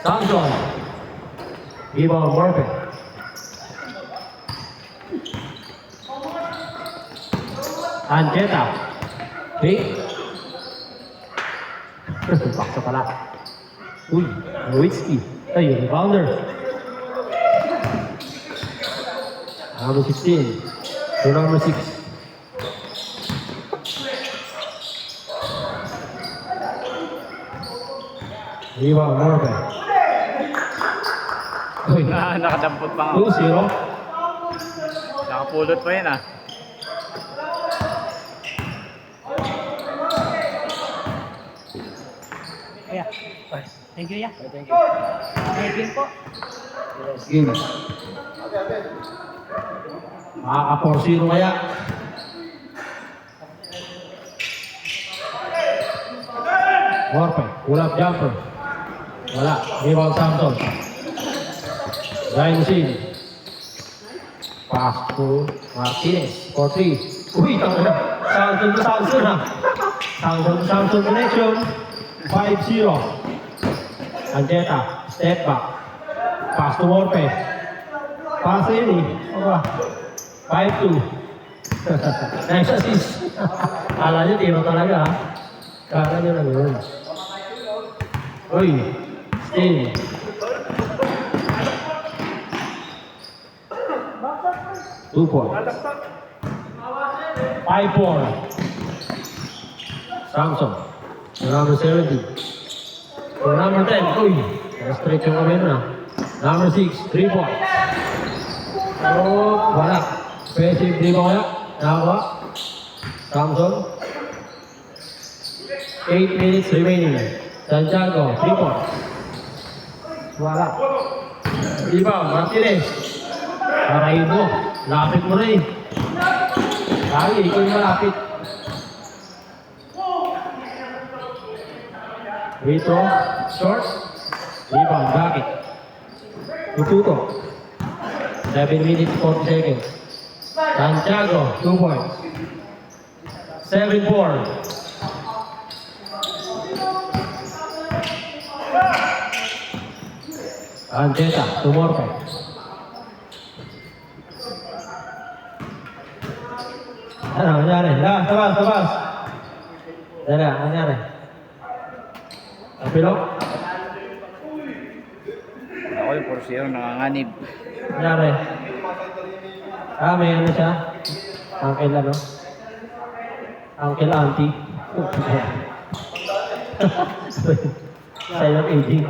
Samson. Rebound Murphy. Anjeta. Pick. Paksa pala. Uy, Nowitzki. Ay, rebounder. Number 16. To number 6. Rebound Murphy. Uy, Nakadampot pa nga. 2-0. Nakapulot pa yun ah. Kuya. Thank you, ya. Thank you. Thank you po. Game. Makaka 4-0 kaya. Murphy, pull-up jumper. Wala. Rebound Samson. Ryan Musin. Pass to Martinez. 4-3. Uy, tanga na. Samson ha. Samson connection. 5-0. Anjeta. Step back. Pass to Murphy. Pass ini. Apa? 5-2. Nice assist. Kala niya tiro talaga ha. Kala niya lang yun. Uy. Still. Two point. 5-4. Samson. Number 70. For number 10. Uy. Straight yung kami na. Number 6. 3 points. Oh, wala. Offensive rebound kaya. Nakakuha. Samson. 8 minutes remaining. Santiago. 3 points. Wala. Rebound. Martinez. Parahin mo. Lapit mo rin. Lagi, ikaw yung malapit. Rito. Short. Rebound. Bakit? Tututo. 7 minutes 40 seconds. Santiago. 2 points. 7-4. Anjeta. 2 more points. Ano nangyari? Tabas. Ano nangyari? Apilo? Ako yung 4-0 nanganganib. Nangyari? May ano siya? Uncle ano? Uncle auntie? Silent aging.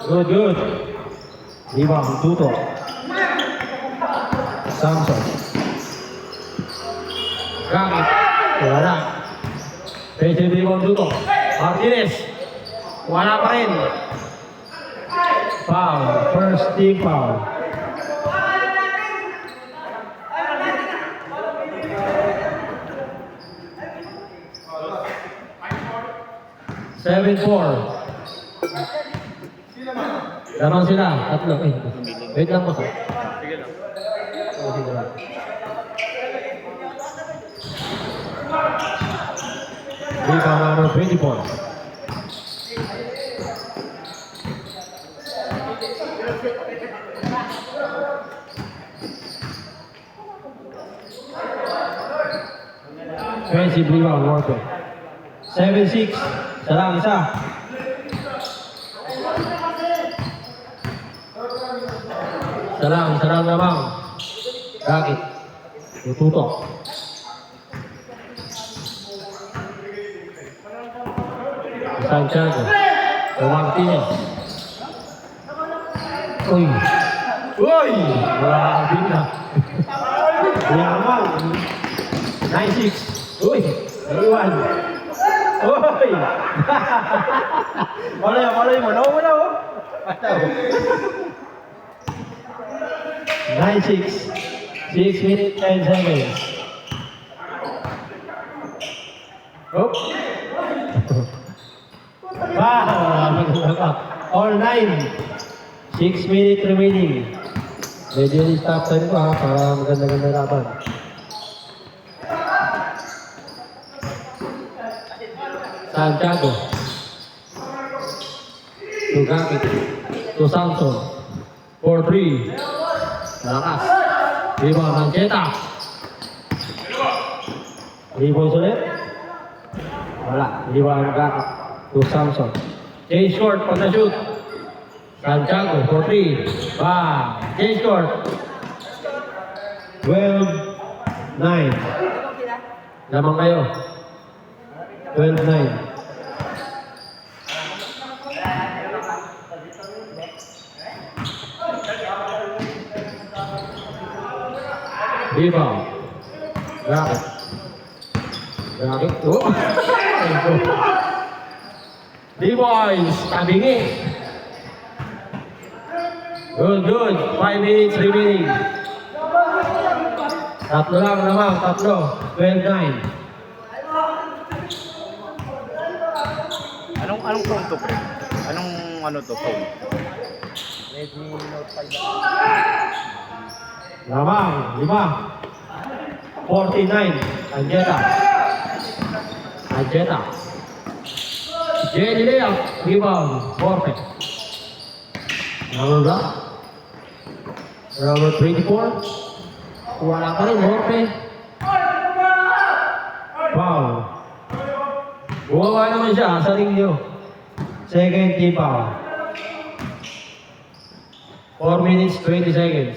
Good. Rebound, Tuto. Samson. Gamit. Wala. Offensive rebound Tuto. Martinez. Wala pa rin. Foul. First team foul. (7-4). Ganon sila. Tatlo. Wait lang po. Sige lang. Rebound number 24. Offensive rebound, Walker. 7-6. Isa lang, isa. Isa lang naman. Bakit? Tututok. Santiago. Martinez. Uy! Wala kang na. Yaman. 9-6. Uy! Naiwan. Uy! Malay mo. Nawa mo na oh. 9-6. 6 minutes 10 seconds. Oh! All 9. 6 minutes remaining. Medyo stop time ko ha, para maganda-ganda laban. Santiago. To Gakit. To Samson. 4-3. Malakas. Rebound ng Jetta. 3 points ulit. Wala. Rebound ng Gakit. To Samson. Change short pag na-shoot. Santiago, 4-3. Bang! Change short. 12-9. Lamang kayo. 12-9. Rebound. Racket. Racket. Oh! D-boys, tabingi. Good, good. 5 minutes remaining. Tatlo lang naman, tatlo. 12-9. Anong phone to, pre? Anong ano to, phone? Redmi Note 5. Lamang, 5. 49. Anjeta. Anjeta. Jenny Lea. Rebound. Perfect. Number block. Number 24. Wala pa rin. Perfect. Foul. Buwawa naman siya sa ring nyo. Second team foul. 4 minutes, 20 seconds.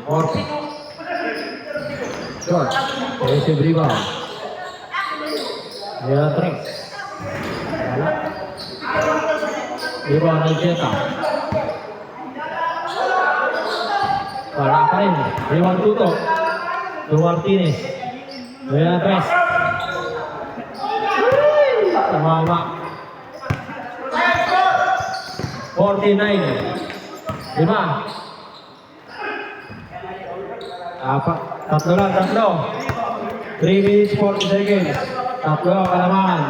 Perfect. Short. Aggressive rebound. Ayan, Trex. Wala. Rebound ng Jetta. Wala pa rin. Rebound Tuto. To Martinez. Ayan, Trex. Tumama. 49. 5. Apat. Tatlo lang, tatlo. 3 minutes, 40 seconds. Tatlo ang kalamangan.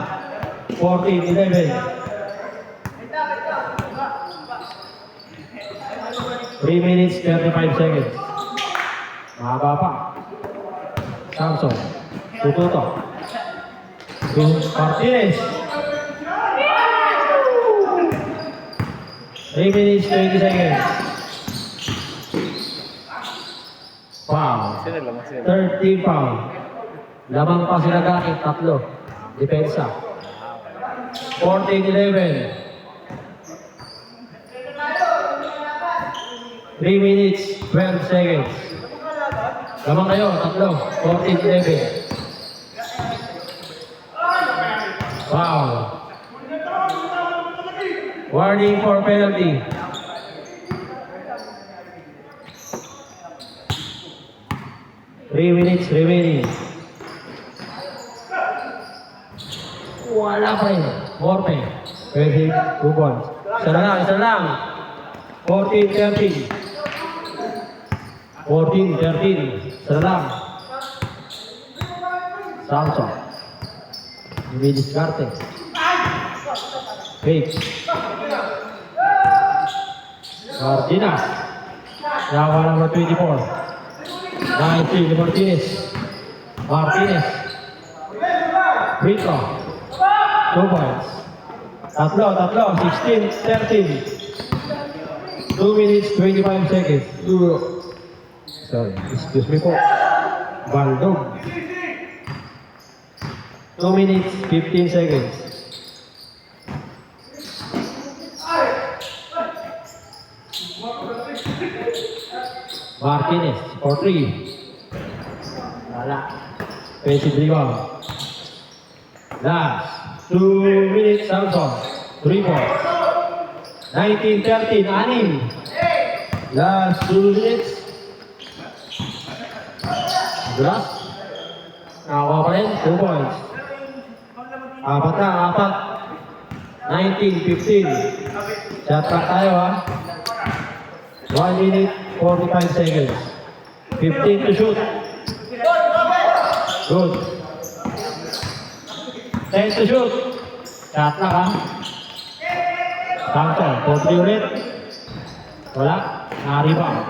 14-11. 3 minutes, 35 seconds. Mahaba pa. Samson. Tututo. Martinez. 3 minutes, 20 seconds. Foul. Sino lang, sino? 13 foul. Lamang pa sila Gakit, tatlo. Depensa. 14-11. 3 minutes, 12 seconds. Lamang kayo, tatlo. 14-11. Foul. Warning for penalty. Three minutes remaining. Wala pa rin. Morpe. Pwede. 2 points. Isa lang. 14-13. 14-13. Isa lang. Samson. Luis Garte. Fake. Martinez. Yawa number 24. 19, Martinez. Free throw. 2 points. Tatlo. 16-13. 2 minutes, 25 seconds. Sorry, excuse me po. Baldog. 2 minutes, 15 seconds. Martinez for 3. Wala. Offensive rebound. Last 2 minutes, Samson. 3 points. 19-13, anim. Last 2 minutes. Last. Nakakuha pa rin, 2 points. Apat. 19-15. Shot clock tayo ha. 1 minute, 45 seconds. 15 to shoot. Good. 10 to shoot. Shot clock ha. Samson, 4-3 ulit. Wala. Naka-rebound.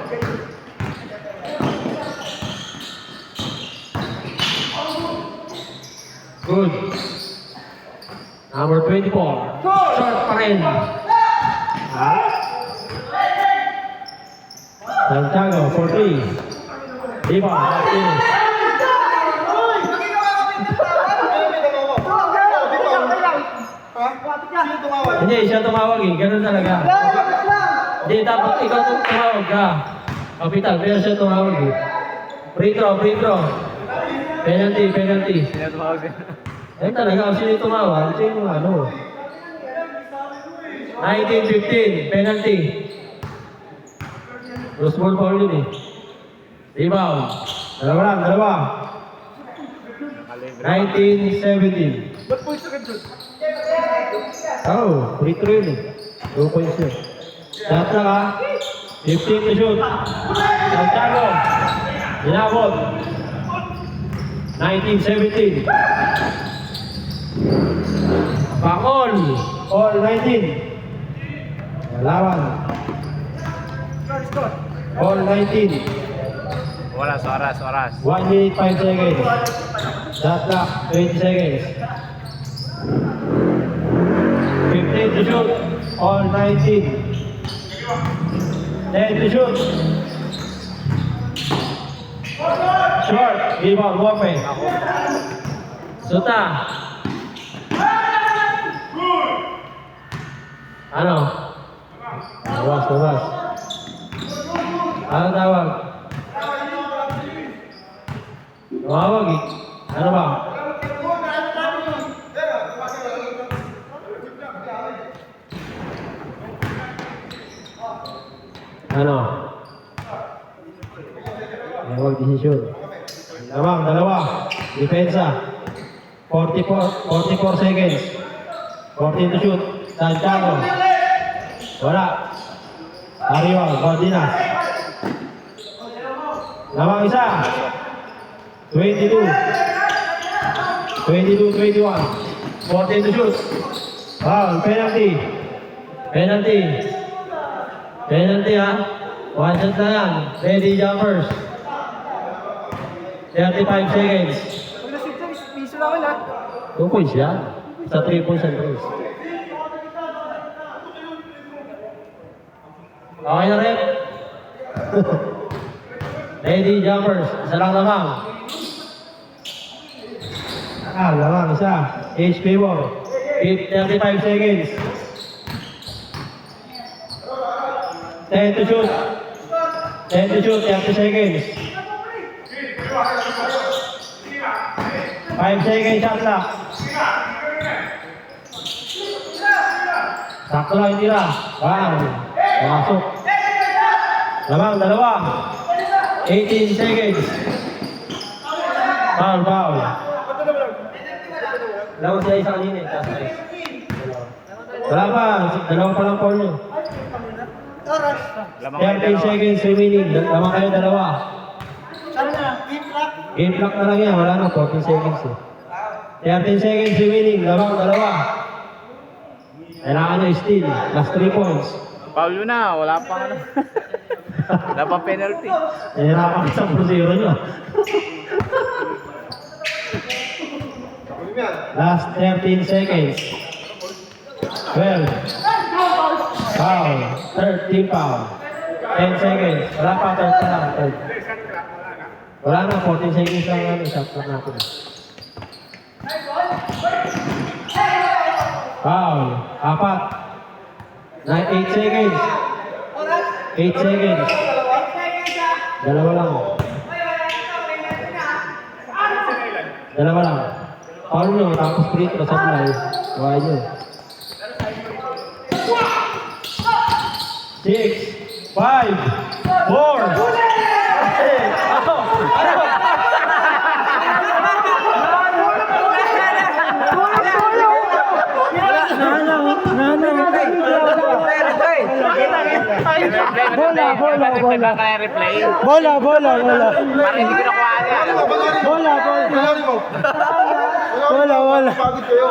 Good. Number 24. Short pa rin. Santiago for 3. Diba? Martinez. Hindi, siya tumawag eh. Ganun talaga. Hindi, dapat ikaw tumawag ka. Kapitan, pero siya tumawag eh. Free throw, free throw. Penalty, penalty. Sino tumawag din? Ayun talaga, kung sino yung tumawag, sino yung ano. 19-15, penalty. Cross ball foul yun eh. Rebound. Dalawa lang, dalawa. 19-17. Ba't po yung sakit dun? Oh, free throw yun eh. 2 points yun. Shot lang ha. 15 to shoot. Santiago. Inabot. 19-17. Pakol. All 19. Lawan. All 19. Wala, oras, oras. 1 minute 5 seconds. Shot clock 20 seconds. 15 to shoot. All 19. 10 to shoot. Short. Rebound. Wape. Suta. Ano? Labas, labas. Ano tawag? Tumawag eh. Ano ba? Ano? Tumawag desisyon. Dalawa. Depensa. 44 seconds. 14 to shoot. Santiago. Wala. Ariwa, Bardinas. Lamang isa. 22. 22-21. 14 to shoot. Foul, penalty. Penalty. Penalty ha. One shot na yan. Ready jumpers. 35 seconds. Pag nasip na, piso lang wala. 2 points yan. Sa 3 points and 3. Okay na rin. Ready jumpers. Isa lang lamang. Lamang isa. HP mo. 35 seconds. 10 to shoot. 10 to shoot. 30 seconds. 5 seconds shot clock. Sakto lang yung tira. Bang. Masok. Lamang, dalawa. 18 seconds. Foul, foul. Dalawa siya isang linis. Wala pa. Dalawa pa lang foul nyo. Lamang kayo 13 dalawa. seconds remaining. Lamang kayo dalawa. Sana na, game clock. Game clock na lang yan. Wala na. 14 seconds eh. 13 seconds remaining. Lamang dalawa. Kailangan nyo steal. Last 3 points. Foul yun na, wala pang ano. Wala pang penalty. Nahirapan ka sa 0 nyo. Last 13 seconds. 12. Foul. 13 foul. 10 seconds. Wala pa, third pa lang. Third. Wala na, 14 seconds lang ano, shot na natin. Foul. 4. 8 seconds. 8 seconds. Dalawa lang. Dalawa lang. Foul nyo, tapos free throw sa fly. Kawai nyo. 6, 5, 4. Bola. Parang hindi ko nakuha niya. Bola. Pagod kayo.